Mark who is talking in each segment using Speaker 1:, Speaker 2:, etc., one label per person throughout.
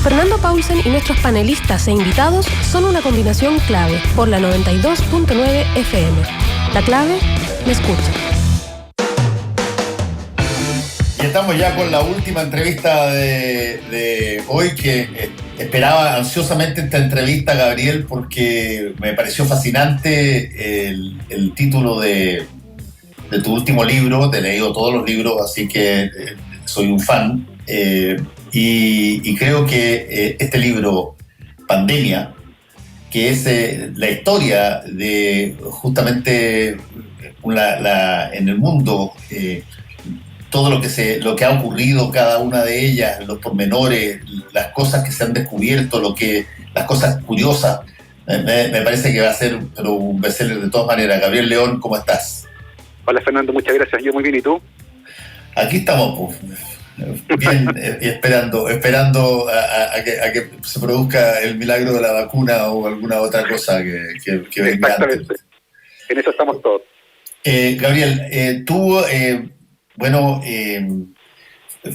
Speaker 1: Fernando Paulsen y nuestros panelistas e invitados son una combinación clave por la 92.9 FM. La clave, me escucha.
Speaker 2: Y estamos ya con la última entrevista de hoy, que esperaba ansiosamente esta entrevista, Gabriel, porque me pareció fascinante el título de tu último libro. Te he leído todos los libros, así que soy un fan. Y creo que este libro, Pandemia, que es la historia de justamente en el mundo, todo lo que ha ocurrido, cada una de ellas, los pormenores, las cosas que se han descubierto, las cosas curiosas, me parece que va a ser un bestseller de todas maneras. Gabriel León, ¿cómo estás?
Speaker 3: Hola Fernando, muchas gracias. Yo muy bien, ¿y tú?
Speaker 2: Aquí estamos, pues, bien, y esperando a que se produzca el milagro de la vacuna o alguna otra cosa que venga.
Speaker 3: Exactamente. Antes. En eso estamos todos.
Speaker 2: Gabriel, tú,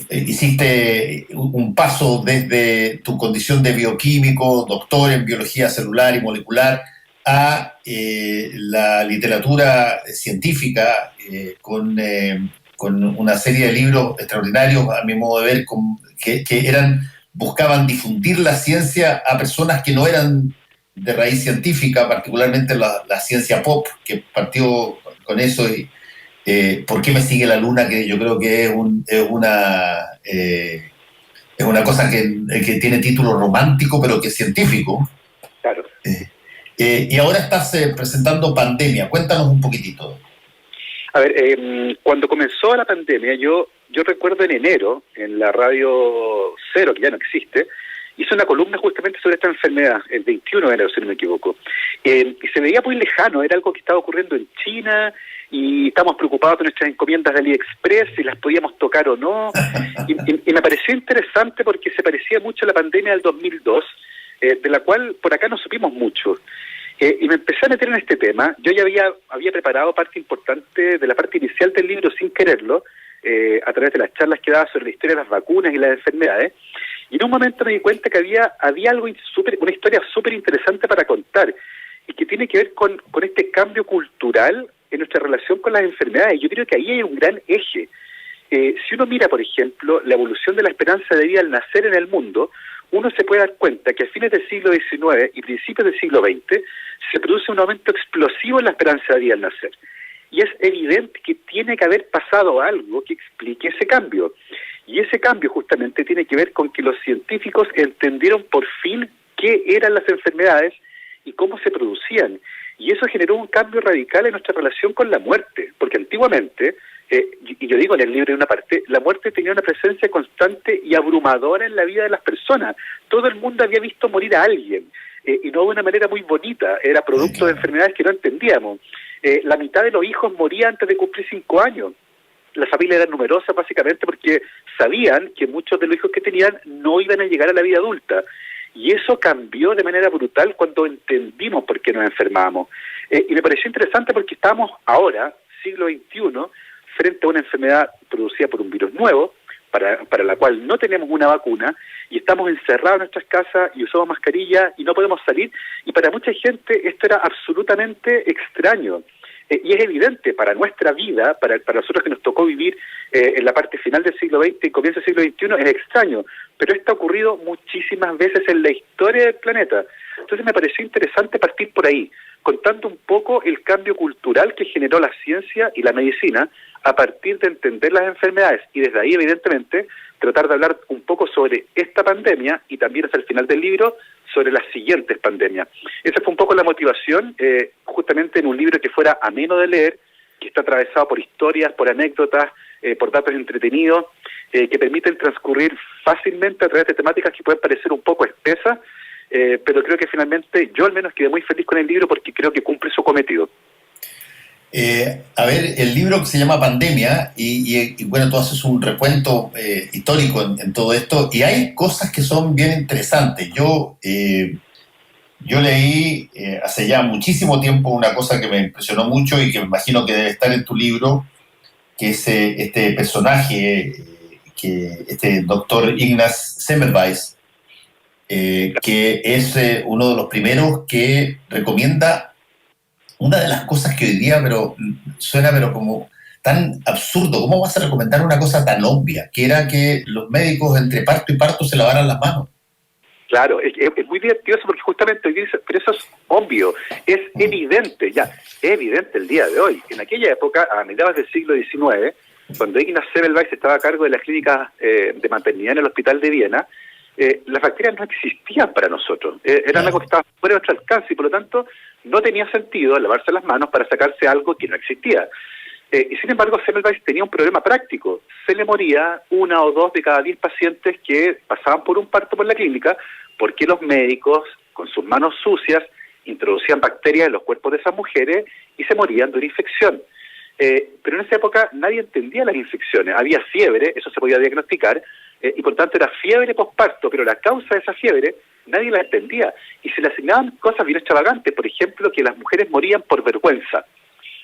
Speaker 2: hiciste un paso desde tu condición de bioquímico, doctor en biología celular y molecular, a la literatura científica, con una serie de libros extraordinarios, a mi modo de ver, que buscaban difundir la ciencia a personas que no eran de raíz científica, particularmente la ciencia pop, que partió con eso. Y ¿por qué me sigue la luna? Que yo creo que es una cosa que tiene título romántico, pero que es científico.
Speaker 3: Claro.
Speaker 2: Y ahora estás presentando Pandemia. Cuéntanos un poquitito.
Speaker 3: A ver, cuando comenzó la pandemia, yo recuerdo en enero, en la Radio Cero, que ya no existe, hice una columna justamente sobre esta enfermedad, el 21 de enero, si no me equivoco. Y se veía muy lejano, era algo que estaba ocurriendo en China, y estábamos preocupados por nuestras encomiendas de AliExpress, si las podíamos tocar o no. Y me pareció interesante porque se parecía mucho a la pandemia del 2002, de la cual por acá no supimos mucho. Y me empecé a meter en este tema. Yo ya había preparado parte importante de la parte inicial del libro sin quererlo, a través de las charlas que daba sobre la historia de las vacunas y las enfermedades. Y en un momento me di cuenta que había algo una historia súper interesante para contar, y que tiene que ver con este cambio cultural en nuestra relación con las enfermedades. Yo creo que ahí hay un gran eje. Si uno mira, por ejemplo, la evolución de la esperanza de vida al nacer en el mundo, uno se puede dar cuenta que a fines del siglo XIX y principios del siglo XX se produce un aumento explosivo en la esperanza de vida al nacer. Y es evidente que tiene que haber pasado algo que explique ese cambio. Y ese cambio justamente tiene que ver con que los científicos entendieron por fin qué eran las enfermedades y cómo se producían. Y eso generó un cambio radical en nuestra relación con la muerte, porque antiguamente, y yo digo en el libro en una parte, la muerte tenía una presencia constante y abrumadora en la vida de las personas. Todo el mundo había visto morir a alguien, y no de una manera muy bonita, era producto de enfermedades que no entendíamos. La mitad de los hijos moría antes de cumplir 5 años. Las familias eran numerosas básicamente porque sabían que muchos de los hijos que tenían no iban a llegar a la vida adulta. Y eso cambió de manera brutal cuando entendimos por qué nos enfermábamos. Y me pareció interesante porque estamos ahora, siglo XXI, frente a una enfermedad producida por un virus nuevo, para la cual no tenemos una vacuna, y estamos encerrados en nuestras casas y usamos mascarilla y no podemos salir. Y para mucha gente esto era absolutamente extraño. Y es evidente, para nuestra vida, para nosotros que nos tocó vivir en la parte final del siglo XX y comienzo del siglo XXI, es extraño, pero esto ha ocurrido muchísimas veces en la historia del planeta. Entonces me pareció interesante partir por ahí, contando un poco el cambio cultural que generó la ciencia y la medicina a partir de entender las enfermedades, y desde ahí, evidentemente, tratar de hablar un poco sobre esta pandemia y también hasta el final del libro sobre las siguientes pandemias. Esa fue un poco la motivación, justamente en un libro que fuera ameno de leer, que está atravesado por historias, por anécdotas, por datos entretenidos, que permiten transcurrir fácilmente a través de temáticas que pueden parecer un poco espesas, pero creo que finalmente yo al menos quedé muy feliz con el libro porque creo que cumple su cometido.
Speaker 2: A ver, el libro que se llama Pandemia, y bueno, tú haces un recuento histórico en todo esto, y hay cosas que son bien interesantes. Yo leí hace ya muchísimo tiempo una cosa que me impresionó mucho y que me imagino que debe estar en tu libro, que es este personaje, este doctor Ignaz Semmelweis, que es uno de los primeros que recomienda una de las cosas que hoy día suena como tan absurdo. ¿Cómo vas a recomendar una cosa tan obvia? Que era que los médicos entre parto y parto se lavaran las manos.
Speaker 3: Claro, es muy divertido eso porque justamente hoy dice, pero eso es obvio, es evidente, ya, es evidente el día de hoy. En aquella época, a mediados del siglo XIX, cuando Ignaz Semmelweis estaba a cargo de la clínica de maternidad en el Hospital de Viena, las bacterias no existían para nosotros, eran algo que estaba fuera de nuestro alcance y por lo tanto no tenía sentido lavarse las manos para sacarse algo que no existía. Y sin embargo, Semmelweis tenía un problema práctico. Se le moría 1 o 2 de cada 10 pacientes que pasaban por un parto por la clínica porque los médicos, con sus manos sucias, introducían bacterias en los cuerpos de esas mujeres y se morían de una infección. Pero en esa época nadie entendía las infecciones. Había fiebre, eso se podía diagnosticar, y por tanto era fiebre posparto, pero la causa de esa fiebre nadie la entendía. Y se le asignaban cosas bien extravagantes, por ejemplo, que las mujeres morían por vergüenza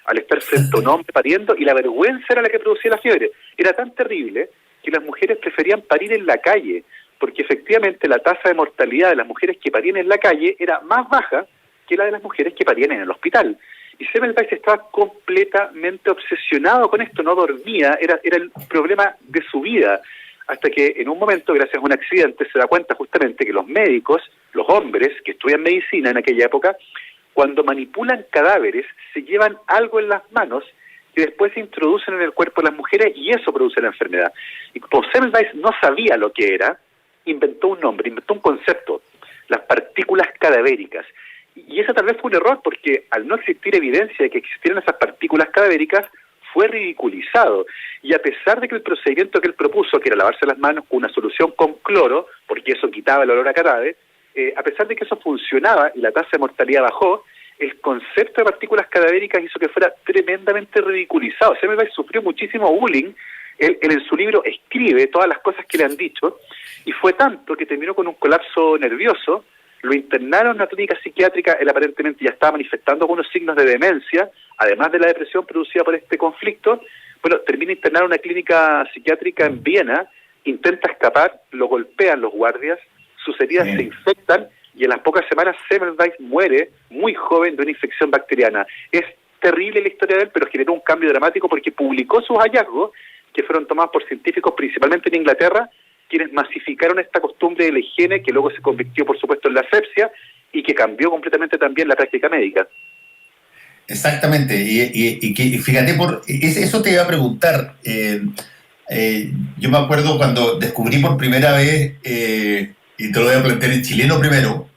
Speaker 3: al estar frente a un hombre pariendo, y la vergüenza era la que producía la fiebre. Era tan terrible que las mujeres preferían parir en la calle, porque efectivamente la tasa de mortalidad de las mujeres que parían en la calle era más baja que la de las mujeres que parían en el hospital. Y Semmelweis estaba completamente obsesionado con esto, no dormía, era el problema de su vida, hasta que en un momento, gracias a un accidente, se da cuenta justamente que los médicos, los hombres que estudian medicina en aquella época, cuando manipulan cadáveres, se llevan algo en las manos que después se introducen en el cuerpo de las mujeres y eso produce la enfermedad. Y como Semmelweis no sabía lo que era, inventó un nombre, inventó un concepto, las partículas cadavéricas. Y eso tal vez fue un error porque al no existir evidencia de que existieran esas partículas cadavéricas, fue ridiculizado. Y a pesar de que el procedimiento que él propuso, que era lavarse las manos con una solución con cloro, porque eso quitaba el olor a cadáver, a pesar de que eso funcionaba y la tasa de mortalidad bajó, el concepto de partículas cadavéricas hizo que fuera tremendamente ridiculizado. Semmelweis sufrió muchísimo bullying. Él en su libro escribe todas las cosas que le han dicho, y fue tanto que terminó con un colapso nervioso. Lo internaron en una clínica psiquiátrica, él aparentemente ya estaba manifestando algunos signos de demencia, además de la depresión producida por este conflicto. Bueno, termina internado en una clínica psiquiátrica en Viena, intenta escapar, lo golpean los guardias, sus heridas se infectan y en las pocas semanas Semmelweis muere muy joven de una infección bacteriana. Es terrible la historia de él, pero generó un cambio dramático porque publicó sus hallazgos, que fueron tomados por científicos principalmente en Inglaterra, quienes masificaron esta costumbre de la higiene, que luego se convirtió, por supuesto, en la asepsia y que cambió completamente también la práctica médica.
Speaker 2: Exactamente, y fíjate, eso te iba a preguntar. Yo me acuerdo cuando descubrí por primera vez, y te lo voy a plantear en chileno primero,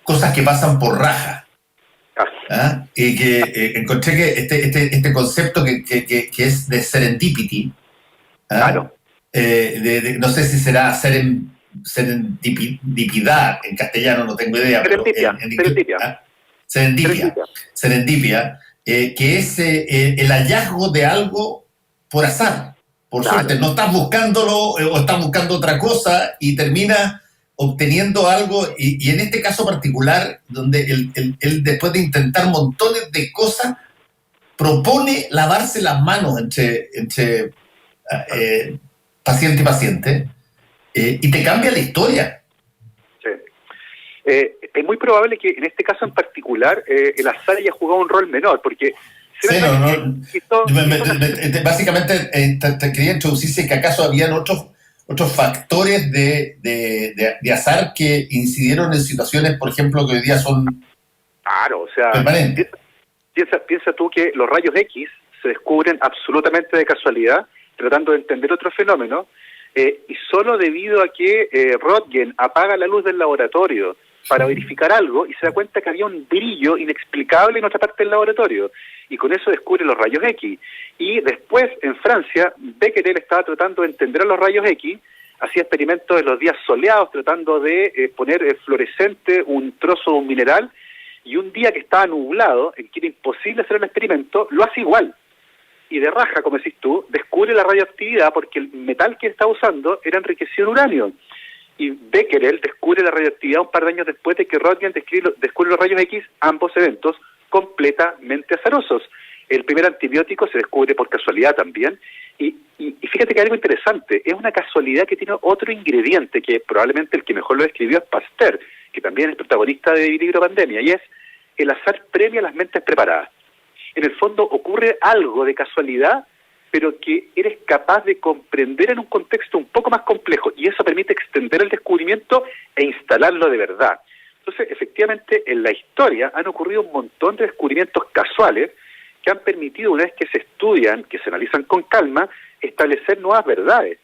Speaker 2: cosas que pasan por raja. Y que encontré que este concepto que es de serendipity,
Speaker 3: claro.
Speaker 2: No sé si será serendipidad en castellano, no tengo idea. Serendipia, que es el hallazgo de algo por azar, por suerte. No estás buscándolo o estás buscando otra cosa y terminas obteniendo algo, y en este caso particular, donde él después de intentar montones de cosas, propone lavarse las manos entre paciente y paciente, y te cambia la historia.
Speaker 3: Sí. Es muy probable que en este caso en particular el azar haya jugado un rol menor, porque
Speaker 2: básicamente te quería introducirse que acaso habían otros factores de azar que incidieron en situaciones, por ejemplo, que hoy día son permanentes.
Speaker 3: Piensa tú que los rayos X se descubren absolutamente de casualidad, tratando de entender otro fenómeno, y solo debido a que Röntgen apaga la luz del laboratorio para verificar algo y se da cuenta que había un brillo inexplicable en otra parte del laboratorio, y con eso descubre los rayos X. Y después, en Francia, Becquerel estaba tratando de entender a los rayos X, hacía experimentos en los días soleados, tratando de poner fluorescente un trozo de un mineral, y un día que estaba nublado, en que era imposible hacer el experimento, lo hace igual. Y de raja, como decís tú, descubre la radioactividad porque el metal que estaba usando era enriquecido en uranio. Y Becquerel descubre la radioactividad un par de años después de que Röntgen descubre los rayos X, ambos eventos completamente azarosos. El primer antibiótico se descubre por casualidad también, Y fíjate que hay algo interesante, es una casualidad que tiene otro ingrediente que probablemente el que mejor lo describió es Pasteur, que también es protagonista de mi libro Pandemia, y es el azar premia a las mentes preparadas. En el fondo ocurre algo de casualidad, pero que eres capaz de comprender en un contexto un poco más complejo, y eso permite extender el descubrimiento e instalarlo de verdad. Entonces, efectivamente, en la historia han ocurrido un montón de descubrimientos casuales que han permitido, una vez que se estudian, que se analizan con calma, establecer nuevas verdades.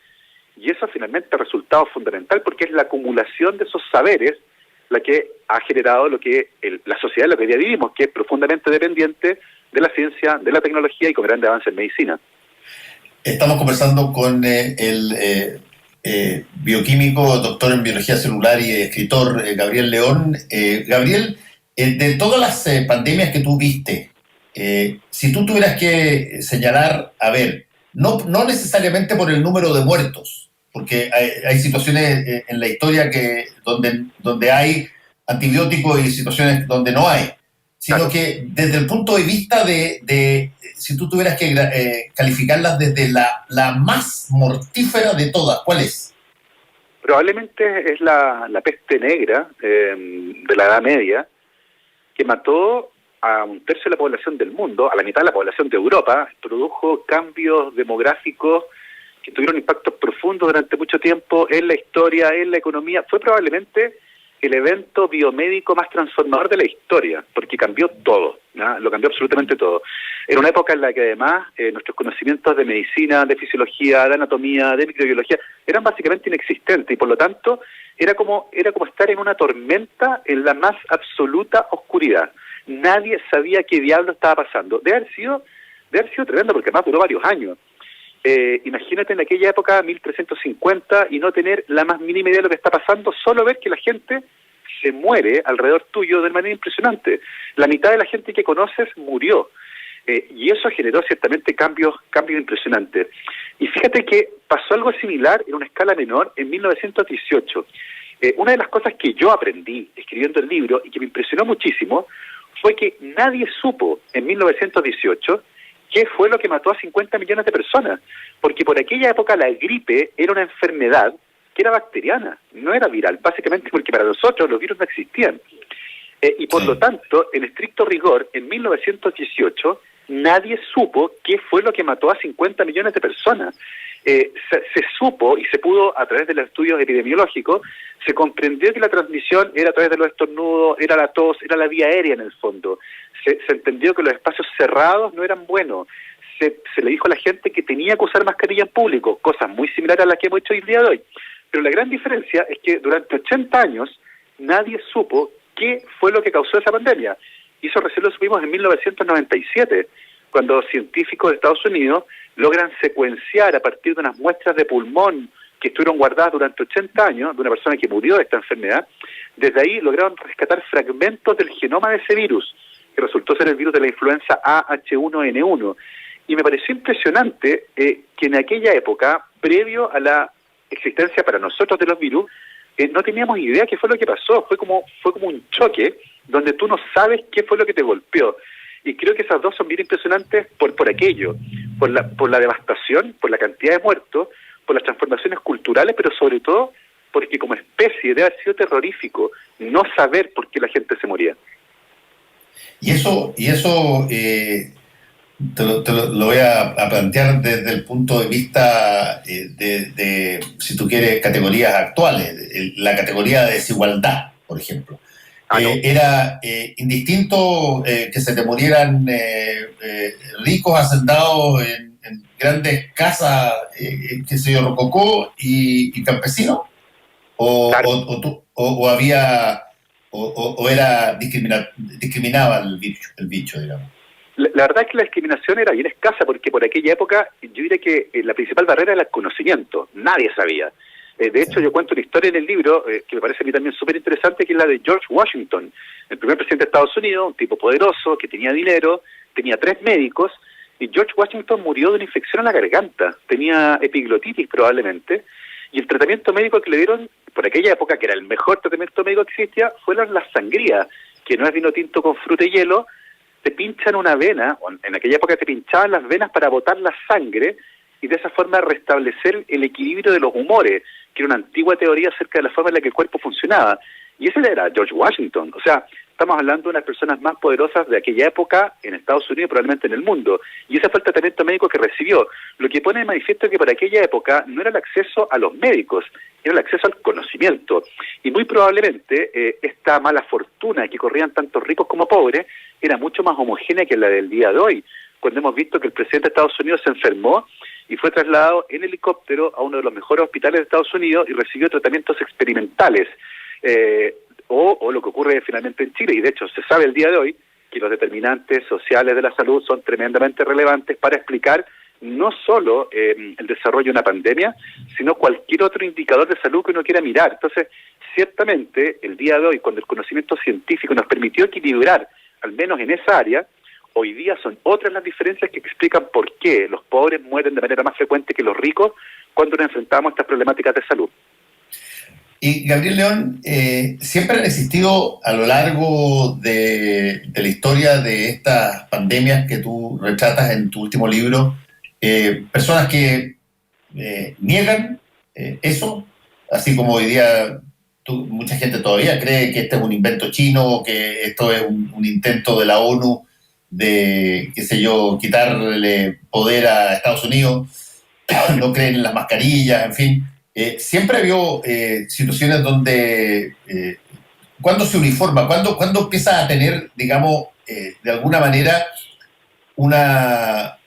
Speaker 3: Y eso finalmente ha resultado fundamental porque es la acumulación de esos saberes la que ha generado lo que la sociedad en la que hoy día vivimos, que es profundamente dependiente de la ciencia, de la tecnología y con grandes avances en medicina.
Speaker 2: Estamos conversando con el bioquímico, doctor en biología celular y escritor Gabriel León. Gabriel, de todas las pandemias que tú viste, si tú tuvieras que señalar, a ver, no necesariamente por el número de muertos, porque hay situaciones en la historia donde hay antibióticos y situaciones donde no hay, sino que desde el punto de vista de si tú tuvieras que calificarlas desde la más mortífera de todas, ¿cuál es?
Speaker 3: Probablemente es la peste negra de la Edad Media, que mató a un tercio de la población del mundo, a la mitad de la población de Europa, produjo cambios demográficos que tuvieron impactos profundos durante mucho tiempo en la historia, en la economía. Fue probablemente el evento biomédico más transformador de la historia, porque cambió todo, ¿no? Lo cambió absolutamente todo. Era una época en la que además nuestros conocimientos de medicina, de fisiología, de anatomía, de microbiología, eran básicamente inexistentes, y por lo tanto era como estar en una tormenta en la más absoluta oscuridad. Nadie sabía qué diablo estaba pasando. Debe haber sido tremendo, porque además duró varios años. Imagínate en aquella época, 1350, y no tener la más mínima idea de lo que está pasando, solo ver que la gente se muere alrededor tuyo de manera impresionante. La mitad de la gente que conoces murió. Y eso generó ciertamente cambios impresionantes. Y fíjate que pasó algo similar en una escala menor en 1918. Una de las cosas que yo aprendí escribiendo el libro y que me impresionó muchísimo fue que nadie supo en 1918 qué fue lo que mató a 50 millones de personas, porque por aquella época la gripe era una enfermedad que era bacteriana, no era viral, básicamente porque para nosotros los virus no existían. Y por lo tanto, en estricto rigor, en 1918 nadie supo qué fue lo que mató a 50 millones de personas. Se supo y se pudo, a través de los estudios epidemiológicos, se comprendió que la transmisión era a través de los estornudos, era la tos, era la vía aérea en el fondo. Se entendió que los espacios cerrados no eran buenos. Se le dijo a la gente que tenía que usar mascarilla en público, cosas muy similares a las que hemos hecho hoy día de hoy. Pero la gran diferencia es que durante 80 años nadie supo qué fue lo que causó esa pandemia. Y eso recién lo supimos en 1997, cuando científicos de Estados Unidos logran secuenciar a partir de unas muestras de pulmón que estuvieron guardadas durante 80 años de una persona que murió de esta enfermedad. Desde ahí lograron rescatar fragmentos del genoma de ese virus, que resultó ser el virus de la influenza A/H1N1. Y me pareció impresionante que en aquella época, previo a la existencia para nosotros de los virus, no teníamos idea qué fue lo que pasó. Fue como un choque donde tú no sabes qué fue lo que te golpeó. Y creo que esas dos son bien impresionantes por aquello, por la devastación, por la cantidad de muertos, por las transformaciones culturales, pero sobre todo porque como especie debe haber sido terrorífico no saber por qué la gente se moría.
Speaker 2: Y eso te lo voy a plantear desde el punto de vista de, si tú quieres, categorías actuales. La categoría de desigualdad, por ejemplo. No. Era indistinto que se te murieran ricos hacendados en grandes casas, qué sé yo, rococó y campesinos,
Speaker 3: Claro.
Speaker 2: o había o era discriminaba el bicho, digamos.
Speaker 3: La verdad es que la discriminación era bien escasa, porque por aquella época yo diría que la principal barrera era el conocimiento, nadie sabía. De hecho, yo cuento una historia en el libro que me parece a mí también súper interesante, que es la de George Washington, el primer presidente de Estados Unidos, un tipo poderoso, que tenía dinero, tenía 3 médicos, y George Washington murió de una infección en la garganta, tenía epiglotitis probablemente, y el tratamiento médico que le dieron por aquella época, que era el mejor tratamiento médico que existía, fueron las sangrías, que no es vino tinto con fruta y hielo. Te pinchan una vena, en aquella época te pinchaban las venas para botar la sangre, y de esa forma restablecer el equilibrio de los humores, que era una antigua teoría acerca de la forma en la que el cuerpo funcionaba. Y ese era George Washington. O sea, estamos hablando de unas personas más poderosas de aquella época en Estados Unidos, probablemente en el mundo. Y ese fue el tratamiento médico que recibió. Lo que pone de manifiesto que para aquella época no era el acceso a los médicos, era el acceso al conocimiento. Y muy probablemente esta mala fortuna que corrían tanto ricos como pobres era mucho más homogénea que la del día de hoy, cuando hemos visto que el presidente de Estados Unidos se enfermó y fue trasladado en helicóptero a uno de los mejores hospitales de Estados Unidos y recibió tratamientos experimentales. O lo que ocurre finalmente en Chile, y de hecho se sabe el día de hoy que los determinantes sociales de la salud son tremendamente relevantes para explicar no solo el desarrollo de una pandemia, sino cualquier otro indicador de salud que uno quiera mirar. Entonces, ciertamente, el día de hoy, cuando el conocimiento científico nos permitió equilibrar, al menos en esa área, hoy día son otras las diferencias que explican por qué los pobres mueren de manera más frecuente que los ricos cuando nos enfrentamos a estas problemáticas de salud.
Speaker 2: Y Gabriel León, siempre han existido a lo largo de la historia de estas pandemias que tú retratas en tu último libro, personas que niegan eso, así como hoy día mucha gente todavía cree que este es un invento chino, que esto es un intento de la ONU de, qué sé yo, quitarle poder a Estados Unidos, no creen en las mascarillas, en fin. Siempre habido situaciones donde, ¿cuándo se uniforma? ¿Cuándo empieza a tener, digamos, de alguna manera, una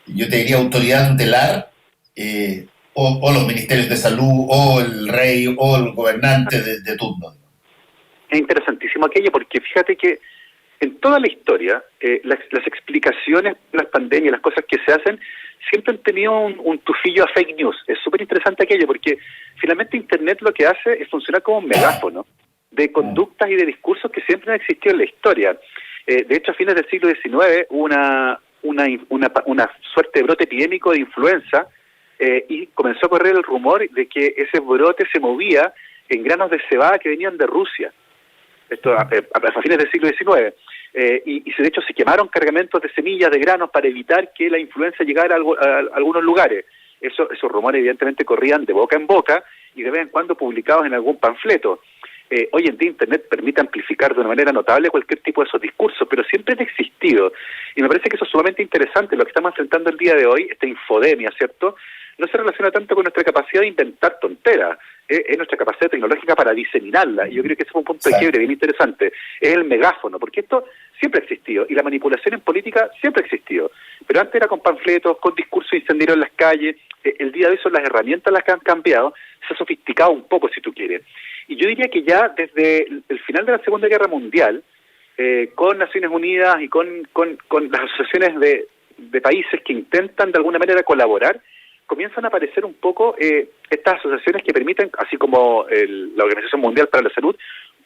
Speaker 2: yo te diría, autoridad tutelar, o los ministerios de salud, o el rey, o el gobernante de turno?
Speaker 3: Es interesantísimo aquello, porque fíjate que en toda la historia, las explicaciones de las pandemias, las cosas que se hacen, siempre han tenido un tufillo a fake news. Es súper interesante aquello, porque finalmente Internet lo que hace es funcionar como un megáfono de conductas y de discursos que siempre han existido en la historia. De hecho, a fines del siglo XIX hubo una suerte de brote epidémico de influenza, y comenzó a correr el rumor de que ese brote se movía en granos de cebada que venían de Rusia. Esto a fines del siglo XIX. Y de hecho se quemaron cargamentos de semillas, de granos, para evitar que la influenza llegara a algunos lugares. Esos rumores evidentemente corrían de boca en boca y de vez en cuando publicados en algún panfleto. Hoy en día Internet permite amplificar de una manera notable cualquier tipo de esos discursos, pero siempre han existido. Y me parece que eso es sumamente interesante. Lo que estamos enfrentando el día de hoy, esta infodemia, ¿cierto?, no se relaciona tanto con nuestra capacidad de inventar tonteras, es nuestra capacidad tecnológica para diseminarla, y yo creo que ese es un punto de quiebre bien interesante. Es el megáfono, porque esto siempre ha existido, y la manipulación en política siempre ha existido, pero antes era con panfletos, con discursos incendiarios en las calles. El día de hoy son las herramientas las que han cambiado, se ha sofisticado un poco, si tú quieres. Y yo diría que ya desde el final de la Segunda Guerra Mundial, con Naciones Unidas y con las asociaciones de países que intentan de alguna manera colaborar, comienzan a aparecer un poco estas asociaciones que permiten, así como la Organización Mundial para la Salud,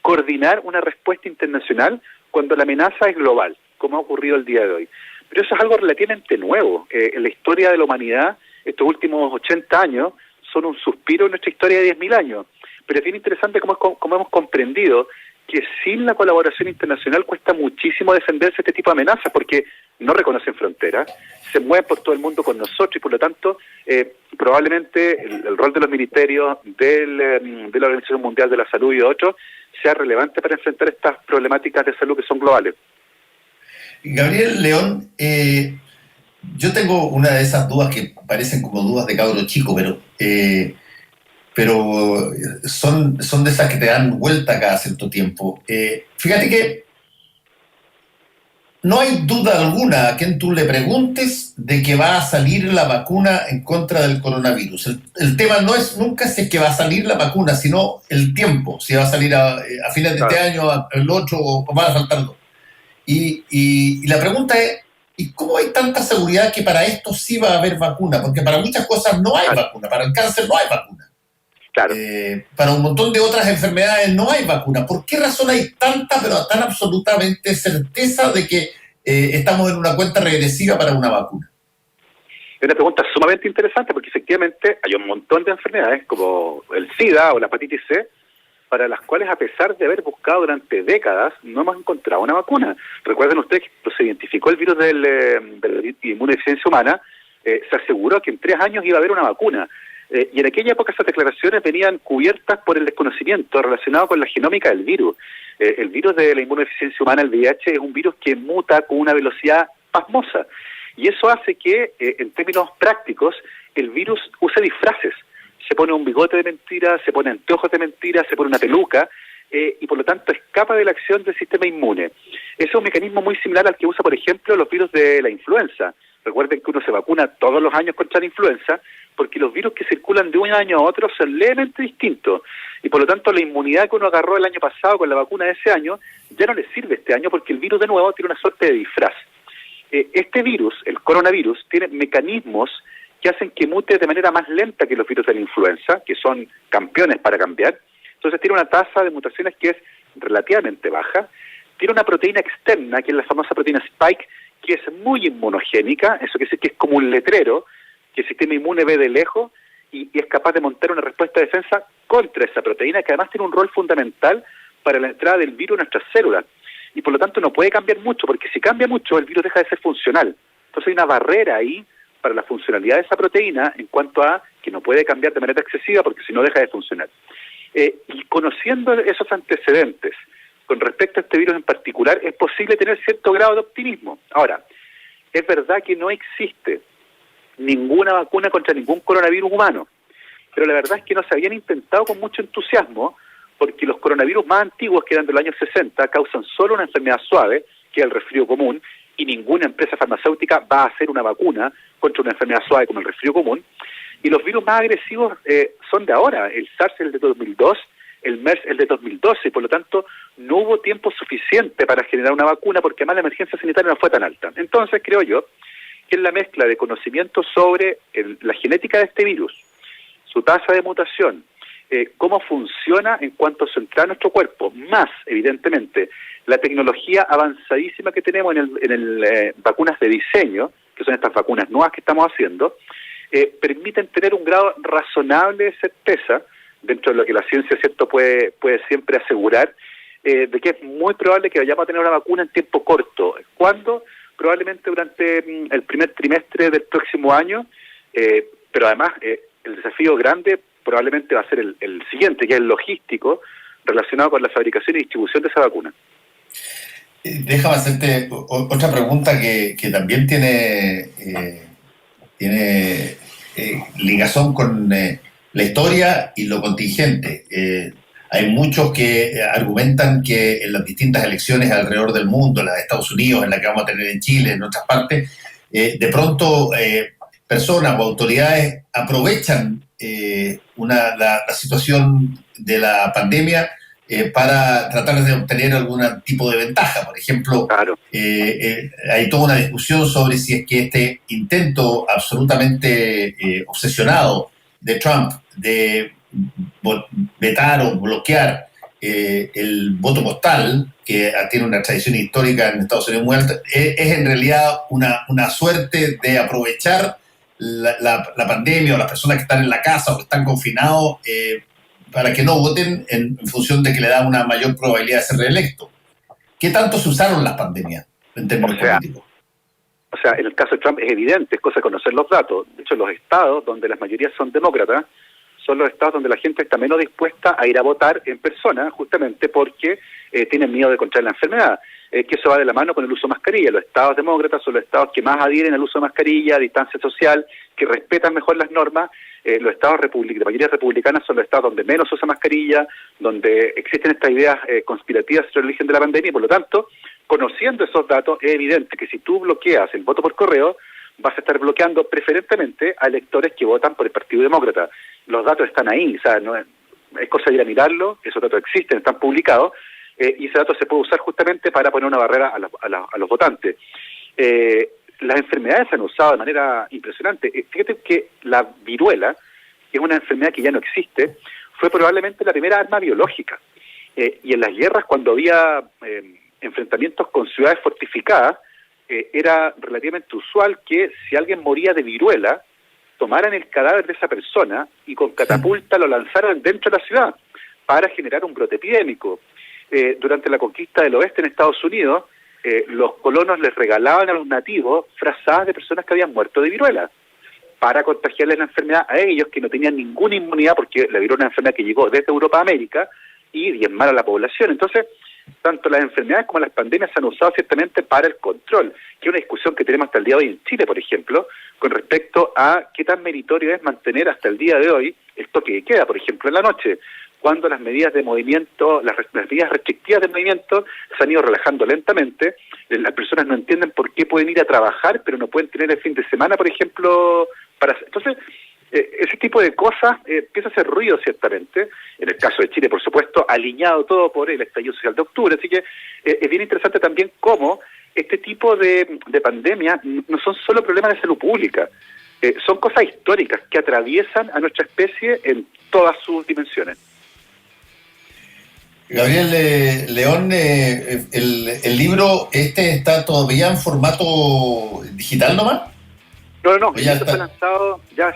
Speaker 3: coordinar una respuesta internacional cuando la amenaza es global, como ha ocurrido el día de hoy. Pero eso es algo relativamente nuevo. En la historia de la humanidad, estos últimos 80 años son un suspiro en nuestra historia de 10.000 años. Pero es bien interesante cómo hemos comprendido que sin la colaboración internacional cuesta muchísimo defenderse de este tipo de amenazas, porque no reconocen fronteras, se mueven por todo el mundo con nosotros, y por lo tanto probablemente el rol de los ministerios, de la Organización Mundial de la Salud y de otros, sea relevante para enfrentar estas problemáticas de salud que son globales.
Speaker 2: Gabriel León, yo tengo una de esas dudas que parecen como dudas de cabro chico, pero son de esas que te dan vuelta cada cierto tiempo. Fíjate que no hay duda alguna a quien tú le preguntes de que va a salir la vacuna en contra del coronavirus. El tema no es nunca si es que va a salir la vacuna, sino el tiempo, si va a salir a fines de este año, el otro, o van a faltar dos. Y la pregunta es, ¿y cómo hay tanta seguridad que para esto sí va a haber vacuna? Porque para muchas cosas no hay vacuna, para el cáncer no hay vacuna.
Speaker 3: Claro.
Speaker 2: Para un montón de otras enfermedades no hay vacuna. ¿Por qué razón hay tanta, pero tan absolutamente certeza de que estamos en una cuenta regresiva para una vacuna?
Speaker 3: Es una pregunta sumamente interesante, porque efectivamente hay un montón de enfermedades como el SIDA o la hepatitis C, para las cuales, a pesar de haber buscado durante décadas, no hemos encontrado una vacuna. Recuerden ustedes que se identificó el virus de la inmunodeficiencia humana se aseguró que en 3 años iba a haber una vacuna. Y en aquella época esas declaraciones venían cubiertas por el desconocimiento relacionado con la genómica del virus. El virus de la inmunodeficiencia humana, el VIH, es un virus que muta con una velocidad pasmosa. Y eso hace que, en términos prácticos, el virus use disfraces. Se pone un bigote de mentira, se pone anteojos de mentira, se pone una peluca, y por lo tanto escapa de la acción del sistema inmune. Ese es un mecanismo muy similar al que usa, por ejemplo, los virus de la influenza. Recuerden que uno se vacuna todos los años contra la influenza, porque los virus que circulan de un año a otro son levemente distintos. Y por lo tanto la inmunidad que uno agarró el año pasado con la vacuna de ese año ya no le sirve este año, porque el virus de nuevo tiene una suerte de disfraz. Este virus, el coronavirus, tiene mecanismos que hacen que mute de manera más lenta que los virus de la influenza, que son campeones para cambiar. Entonces tiene una tasa de mutaciones que es relativamente baja. Tiene una proteína externa, que es la famosa proteína Spike, que es muy inmunogénica. Eso quiere decir que es como un letrero que el sistema inmune ve de lejos y es capaz de montar una respuesta de defensa contra esa proteína, que además tiene un rol fundamental para la entrada del virus en nuestras células. Y por lo tanto no puede cambiar mucho, porque si cambia mucho el virus deja de ser funcional. Entonces hay una barrera ahí para la funcionalidad de esa proteína en cuanto a que no puede cambiar de manera excesiva, porque si no deja de funcionar. Y conociendo esos antecedentes con respecto a este virus en particular, es posible tener cierto grado de optimismo. Ahora, es verdad que no existe ninguna vacuna contra ningún coronavirus humano, pero la verdad es que no se habían intentado con mucho entusiasmo, porque los coronavirus más antiguos, que eran de los años 60, causan solo una enfermedad suave, que es el resfrío común, y ninguna empresa farmacéutica va a hacer una vacuna contra una enfermedad suave como el resfrío común. Y los virus más agresivos son de ahora. El SARS es el de 2002, el MERS es el de 2012, y por lo tanto no hubo tiempo suficiente para generar una vacuna, porque además la emergencia sanitaria no fue tan alta. Entonces creo yo que es la mezcla de conocimiento sobre la genética de este virus, su tasa de mutación, cómo funciona en cuanto a su entrada a nuestro cuerpo, más evidentemente la tecnología avanzadísima que tenemos en vacunas de diseño, que son estas vacunas nuevas que estamos haciendo, permiten tener un grado razonable de certeza, dentro de lo que la ciencia, cierto, puede siempre asegurar, de que es muy probable que vayamos a tener una vacuna en tiempo corto. ¿Cuándo? Probablemente durante el primer trimestre del próximo año, pero además el desafío grande probablemente va a ser el siguiente, que es el logístico, relacionado con la fabricación y distribución de esa vacuna.
Speaker 2: Déjame hacerte otra pregunta que también tiene ligazón con la historia y lo contingente. Hay muchos que argumentan que en las distintas elecciones alrededor del mundo, en la de Estados Unidos, en la que vamos a tener en Chile, en otras partes, de pronto personas o autoridades aprovechan la situación de la pandemia para tratar de obtener algún tipo de ventaja. Por ejemplo,
Speaker 3: claro.
Speaker 2: Hay toda una discusión sobre si es que este intento absolutamente obsesionado de Trump de vetar o bloquear el voto postal, que tiene una tradición histórica en Estados Unidos muy alta, es en realidad una suerte de aprovechar la pandemia o las personas que están en la casa o que están confinados para que no voten en función de que le da una mayor probabilidad de ser reelecto. ¿Qué tanto se usaron las pandemias en términos políticos?
Speaker 3: O sea, en el caso de Trump es evidente, es cosa de conocer los datos. De hecho, los estados donde las mayorías son demócratas son los estados donde la gente está menos dispuesta a ir a votar en persona, justamente porque tienen miedo de contraer la enfermedad. Que eso va de la mano con el uso de mascarilla. Los estados demócratas son los estados que más adhieren al uso de mascarilla, distancia social, que respetan mejor las normas. Los estados de mayoría republicana son los estados donde menos usa mascarilla, donde existen estas ideas conspirativas sobre el origen de la pandemia, y por lo tanto, conociendo esos datos, es evidente que si tú bloqueas el voto por correo, vas a estar bloqueando preferentemente a electores que votan por el Partido Demócrata. Los datos están ahí, o sea, no es cosa de ir a mirarlo, esos datos existen, están publicados, y ese dato se puede usar justamente para poner una barrera a los votantes. Las enfermedades se han usado de manera impresionante. Fíjate que la viruela, que es una enfermedad que ya no existe, fue probablemente la primera arma biológica. Y en las guerras, cuando había enfrentamientos con ciudades fortificadas, era relativamente usual que si alguien moría de viruela, tomaran el cadáver de esa persona y con catapulta lo lanzaran dentro de la ciudad para generar un brote epidémico. Durante la conquista del oeste en Estados Unidos, los colonos les regalaban a los nativos frazadas de personas que habían muerto de viruela. para contagiarles la enfermedad a ellos que no tenían ninguna inmunidad porque le dieron una enfermedad que llegó desde Europa a América y diezmar a la población. Entonces, tanto las enfermedades como las pandemias se han usado ciertamente para el control, que es una discusión que tenemos hasta el día de hoy en Chile, por ejemplo, con respecto a qué tan meritorio es mantener hasta el día de hoy el toque de queda, por ejemplo, en la noche, cuando las medidas de movimiento, las medidas restrictivas de movimiento se han ido relajando lentamente. Las personas no entienden por qué pueden ir a trabajar, pero no pueden tener el fin de semana, por ejemplo, entonces, ese tipo de cosas empieza a hacer ruido ciertamente, en el caso de Chile, por supuesto, alineado todo por el estallido social de octubre, así que es bien interesante también cómo este tipo de pandemias no son solo problemas de salud pública, son cosas históricas que atraviesan a nuestra especie en todas sus dimensiones.
Speaker 2: Gabriel León, el libro está todavía en formato digital nomás.
Speaker 3: No, ya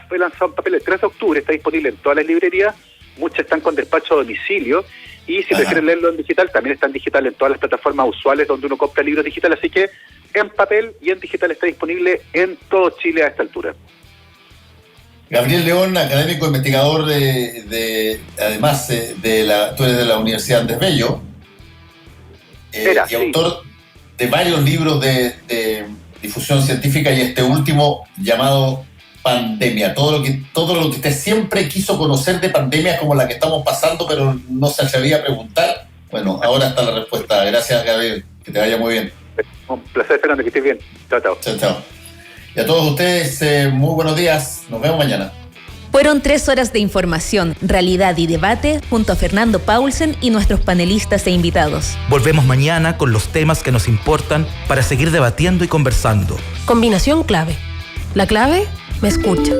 Speaker 3: fue lanzado en papel el 3 de octubre, está disponible en todas las librerías, muchas están con despacho a domicilio, y si prefieren leerlo en digital, también está en digital en todas las plataformas usuales donde uno compra libros digitales, así que en papel y en digital está disponible en todo Chile a esta altura.
Speaker 2: Gabriel León, académico investigador además tú eres de la Universidad Andrés Bello, y autor de varios libros de difusión científica, y este último llamado Pandemia, todo lo que usted siempre quiso conocer de pandemias como la que estamos pasando, pero no se atrevía a preguntar. Bueno, ahora está la respuesta. Gracias, Gabriel, que te vaya muy bien.
Speaker 3: Un placer, Fernando, que estés bien. Chao.
Speaker 2: Y a todos ustedes, muy buenos días. Nos vemos mañana.
Speaker 4: Fueron 3 horas de información, realidad y debate junto a Fernando Paulsen y nuestros panelistas e invitados.
Speaker 5: Volvemos mañana con los temas que nos importan para seguir debatiendo y conversando.
Speaker 1: Combinación clave. La clave me escucha.